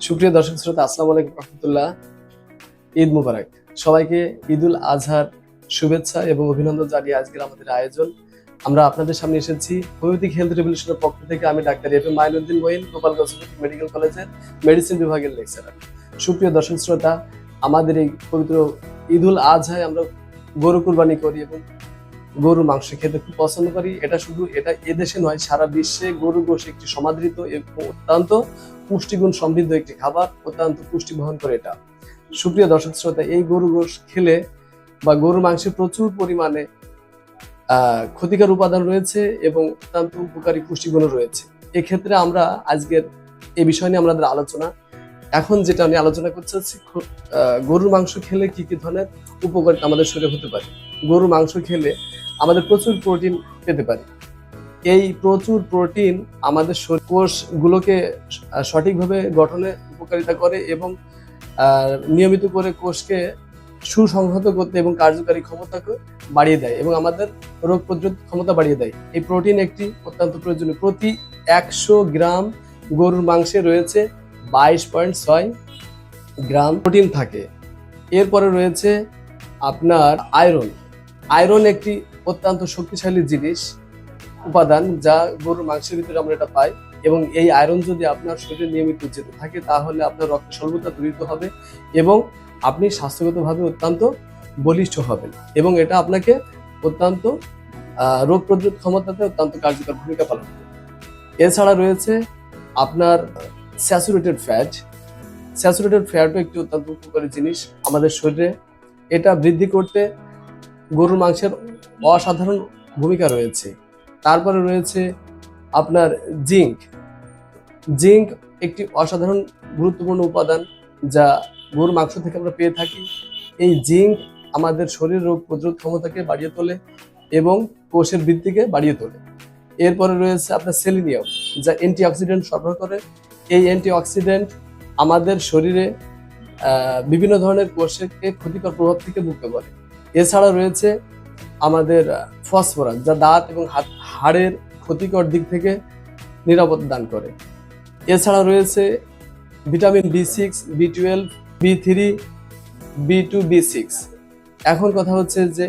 সুপ্রিয় দর্শক শ্রোতা, আসসালামু আলাইকুম রহমতুল্লাহ। ঈদ মুবারক। সবাইকে ঈদুল আজহার শুভেচ্ছা এবং অভিনন্দন জানিয়ে আজকের আমাদের আয়োজন। আমরা আপনাদের সামনে এসেছি হোমিওপ্যাথিক হেলথ রেভলিউশনের পক্ষ থেকে। আমি doctor F M Mainuddin Moin, Gopalganj medical কলেজের মেডিসিন বিভাগের লেকচারার। সুপ্রিয় দর্শক শ্রোতা, আমাদের এই পবিত্র ঈদুল আজহায় আমরা গরু কুরবানি করি এবং গরুর মাংস খেতে খুব পছন্দ করি। এটা এদেশে নয়, সারা বিশ্বে গরু গোশ একটি সমাদৃত এবং অত্যন্ত পুষ্টিগুণ সমৃদ্ধ একটি খাবার, অত্যন্ত পুষ্টি বহন করে এটা। সুপ্রিয় দর্শক শ্রোতা, এই গরু গোশ খেলে বা গরুর মাংসে প্রচুর পরিমাণে ক্ষতিকর উপাদান রয়েছে এবং অত্যন্ত উপকারী পুষ্টিগুণও রয়েছে। এক্ষেত্রে আমরা আজকের এই বিষয় নিয়ে আমাদের আলোচনা, এখন যেটা নিয়ে আলোচনা করতে চাচ্ছি, গরুর মাংস খেলে কি কি ধরনের উপকারিতা আমাদের শরীরে হতে পারে। গরুর মাংস খেলে আমাদের প্রচুর প্রোটিন পেতে পারি। এই প্রচুর প্রোটিন আমাদের কোষগুলোকে সঠিকভাবে গঠনে উপকারিতা করে এবং নিয়মিত করে কোষকে সুসংহত করতে এবং কার্যকারী ক্ষমতাকে বাড়িয়ে দেয় এবং আমাদের রোগ প্রতিরোধ ক্ষমতা বাড়িয়ে দেয়। এই প্রোটিন একটি অত্যন্ত প্রয়োজনীয়। প্রতি 100 গ্রাম গরুর মাংসে রয়েছে 22.6 গ্রাম প্রোটিন থাকে। এরপরে রয়েছে আপনার আয়রন। আয়রন একটি অত্যন্ত শক্তিশালী জিনিস, উপাদান, যা গরুর মাংসের ভিতরে আমরা এটা পাই এবং এই আয়রন যদি আপনার শরীরে নিয়মিত যেতে থাকে তাহলে আপনার রক্ত স্বল্পতা দূরীত হবে এবং আপনি স্বাস্থ্যগতভাবে অত্যন্ত বলিষ্ঠ হবেন এবং এটা আপনাকে অত্যন্ত রোগ প্রতিরোধ ক্ষমতাতে অত্যন্ত কার্যকর ভূমিকা পালন করবে। এছাড়া রয়েছে আপনার স্যাচুরেটেড ফ্যাট। স্যাচুরেটেড ফ্যাটও একটি অত্যন্ত উপকারী জিনিস আমাদের শরীরে। এটা বৃদ্ধি করতে গরুর মাংসের অসাধারণ ভূমিকা রয়েছে। তারপরে রয়েছে আপনার জিঙ্ক। জিঙ্ক একটি অসাধারণ গুরুত্বপূর্ণ উপাদান যা গরুর মাংস থেকে আমরা পেয়ে থাকি। এই জিঙ্ক আমাদের শরীর রোগ প্রতিরোধ ক্ষমতাকে বাড়িয়ে তোলে এবং কোষের বৃদ্ধিকে বাড়িয়ে তোলে। এরপরে রয়েছে আপনার সেলিনিয়াম, যা অ্যান্টিঅক্সিডেন্ট সরবরাহ করে। এই অ্যান্টিঅক্সিডেন্ট আমাদের শরীরে বিভিন্ন ধরনের কোষকে ক্ষতিকর প্রভাব থেকে মুক্ত করে। এছাড়া রয়েছে আমাদের ফসফরাস, যা দাঁত এবং হাড়ের ক্ষতিকর দিক থেকে নিরাপত্তা দান করে। এছাড়া রয়েছে vitamin B6, B12, B3, B2, B6। এখন কথা হচ্ছে যে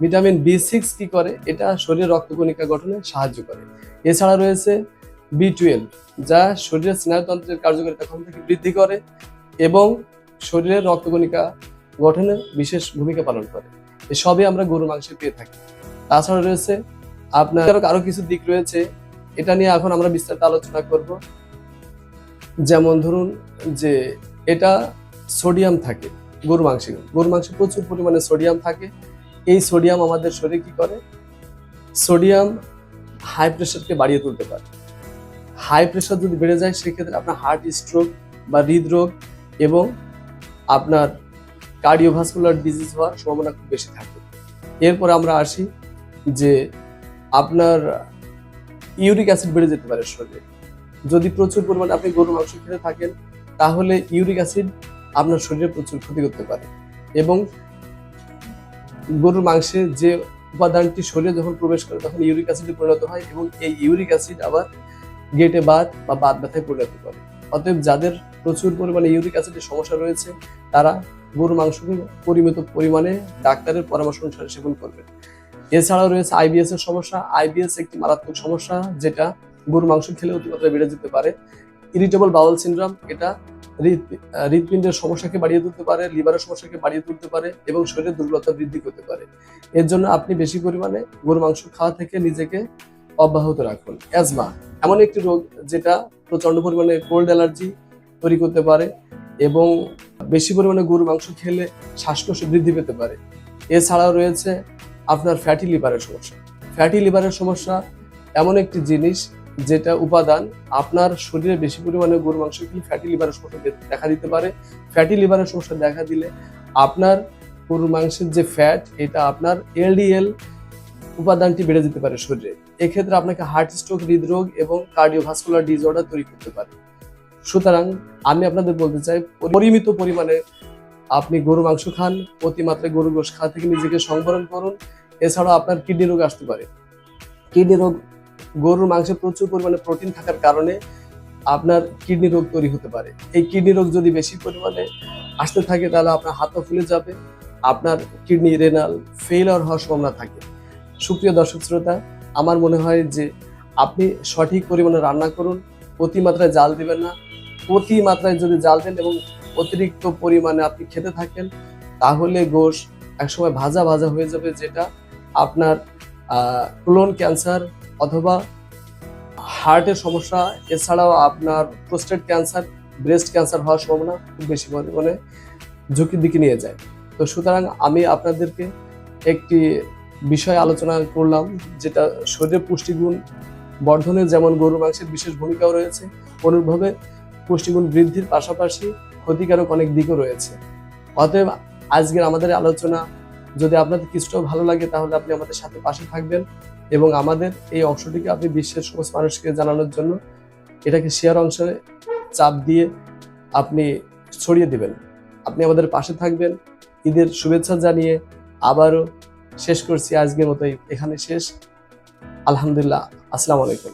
ভিটামিন B6 কি করে? এটা শরীরের রক্তকণিকা গঠনে সাহায্য করে। এছাড়া রয়েছে B12, যা শরীরের স্নায়ুতন্ত্রের কার্যকারিতা ক্ষমতাকে বৃদ্ধি করে এবং শরীরের রক্তকণিকা গঠনে বিশেষ ভূমিকা পালন করে। এসবই আমরা গরুর মাংসে পেয়ে থাকি। তাছাড়া রয়েছে আপনার আরো কিছু দিক রয়েছে, এটা নিয়ে এখন আমরা বিস্তারিত আলোচনা করব। যেমন ধরুন যে এটা সোডিয়াম থাকে গরুর মাংসে প্রচুর পরিমাণে সোডিয়াম থাকে। এই সোডিয়াম আমাদের শরীরে কি করে? সোডিয়াম হাই প্রেশারকে বাড়িয়ে তুলতে পারে। হাই প্রেশার যদি বেড়ে যায় সেক্ষেত্রে আপনার হার্ট স্ট্রোক বা হৃদরোগ এবং আপনার কার্ডিওভাস্কুলার ডিজিজ হওয়ার সম্ভাবনা খুব বেশি থাকে। এরপর আমরা আসি যে আপনার ইউরিক অ্যাসিড বেড়ে যেতে পারে শরীরে। যদি প্রচুর পরিমাণে আপনি গরুর মাংস খেতে থাকেন তাহলে ইউরিক অ্যাসিড আপনার শরীরে প্রচুর ক্ষতি করতে পারে এবং গরুর মাংসে যে উপাদানটি শরীরে যখন প্রবেশ করে তখন ইউরিক অ্যাসিডে পরিণত হয় এবং এই ইউরিক অ্যাসিড আবার গেটে বাত বা বাত ব্যথায় পরিণত করে। অতএব যাদের প্রচুর পরিমাণে ইউরিক অ্যাসিডের সমস্যা রয়েছে তারা গরুর মাংসকে পরিমিত পরিমাণে ডাক্তারের পরামর্শ অনুসারে সেবন করবে। এছাড়াও রয়েছে আইবিএস এর সমস্যা। আইবিএস একটি মারাত্মক সমস্যা যেটা গরুর মাংস খেলে অতিমাত্রায় বেড়ে যেতে পারে। ইরিটেবল বাউল সিনড্রোম, এটা হৃদপিণ্ডের সমস্যাকে বাড়িয়ে তুলতে পারে, লিভারের সমস্যাকে বাড়িয়ে তুলতে পারে এবং শরীরের দুর্বলতা বৃদ্ধি করতে পারে। এর জন্য আপনি বেশি পরিমাণে গরুর মাংস খাওয়া থেকে নিজেকে অব্যাহত রাখুন। অ্যাজমা এমন একটি রোগ যেটা প্রচন্ড পরিমাণে কোল্ড অ্যালার্জি তৈরি করতে পারে এবং বেশি পরিমাণে গরুর মাংস খেলে শ্বাসকষ্ট বৃদ্ধি পেতে পারে। এছাড়াও রয়েছে আপনার ফ্যাটি লিভারের সমস্যা। ফ্যাটি লিভারের সমস্যা এমন একটি জিনিস যেটা উপাদান আপনার শরীরে বেশি পরিমাণে গরুর মাংস খেলে ফ্যাটি লিভারের সমস্যা দেখা দিতে পারে। ফ্যাটি লিভারের সমস্যা দেখা দিলে আপনার গরুর মাংসের যে ফ্যাট, এটা আপনার এলডিএল উপাদানটি বেড়ে যেতে পারে শরীরে। এক্ষেত্রে আপনাকে হার্ট স্ট্রোক, হৃদরোগ এবং কার্ডিওভাস্কুলার ডিসঅর্ডার তৈরি করতে পারে। সুতরাং আমি আপনাদের বলতে চাই, পরিমিত পরিমাণে আপনি গরু মাংস খান, অতিমাত্রায় গরু গোশ খাওয়া থেকে নিজেকে সংবরণ করুন। এছাড়াও আপনার কিডনি রোগ আসতে পারে। কিডনি রোগ, গরুর মাংসে প্রচুর পরিমাণে প্রোটিন থাকার কারণে আপনার কিডনি রোগ তৈরি হতে পারে। এই কিডনি রোগ যদি বেশি পরিমাণে আসতে থাকে তাহলে আপনার হাতও ফুলে যাবে, আপনার কিডনি রেনাল ফেইলিওর হওয়ার সম্ভাবনা থাকে। সুপ্রিয় দর্শক শ্রোতা, আমার মনে হয় যে আপনি সঠিক পরিমাণে রান্না করুন, অতিমাত্রায় জাল দিবেন না। অতিমাত্রায় যদি জাল দেন এবং অতিরিক্ত পরিমাণে আপনি খেতে থাকেন তাহলে গোশ একসময় ভাজা ভাজা হয়ে যাবে, যেটা আপনার কোলন ক্যান্সার অথবা হার্টের সমস্যা, এছাড়াও আপনার প্রোস্টেট ক্যান্সার, ব্রেস্ট ক্যান্সার হওয়ার সম্ভাবনা খুব বেশি পরিমাণে ঝুঁকির দিকে নিয়ে যায়। তো সুতরাং আমি আপনাদেরকে একটি বিষয় আলোচনা করলাম, যেটা শরীরের পুষ্টিগুণ বর্ধনে যেমন গরুর মাংসের বিশেষ ভূমিকাও রয়েছে, অনুরূপভাবে পুষ্টিগুণ বৃদ্ধির পাশাপাশি ক্ষতিকারক অনেক দিকও রয়েছে। অতএব আজকের আমাদের আলোচনা যদি আপনাদের কিছুটাও ভালো লাগে তাহলে আপনি আমাদের সাথে পাশে থাকবেন এবং আমাদের এই অংশটিকে আপনি বিশ্বের সমস্ত মানুষকে জানানোর জন্য এটাকে শেয়ার অংশে চাপ দিয়ে আপনি ছড়িয়ে দিবেন। আপনি আমাদের পাশে থাকবেন। ঈদের শুভেচ্ছা জানিয়ে আবারও শেষ করছি, আজকের মতোই এখানে শেষ। আলহামদুলিল্লাহ, আসসালামু আলাইকুম।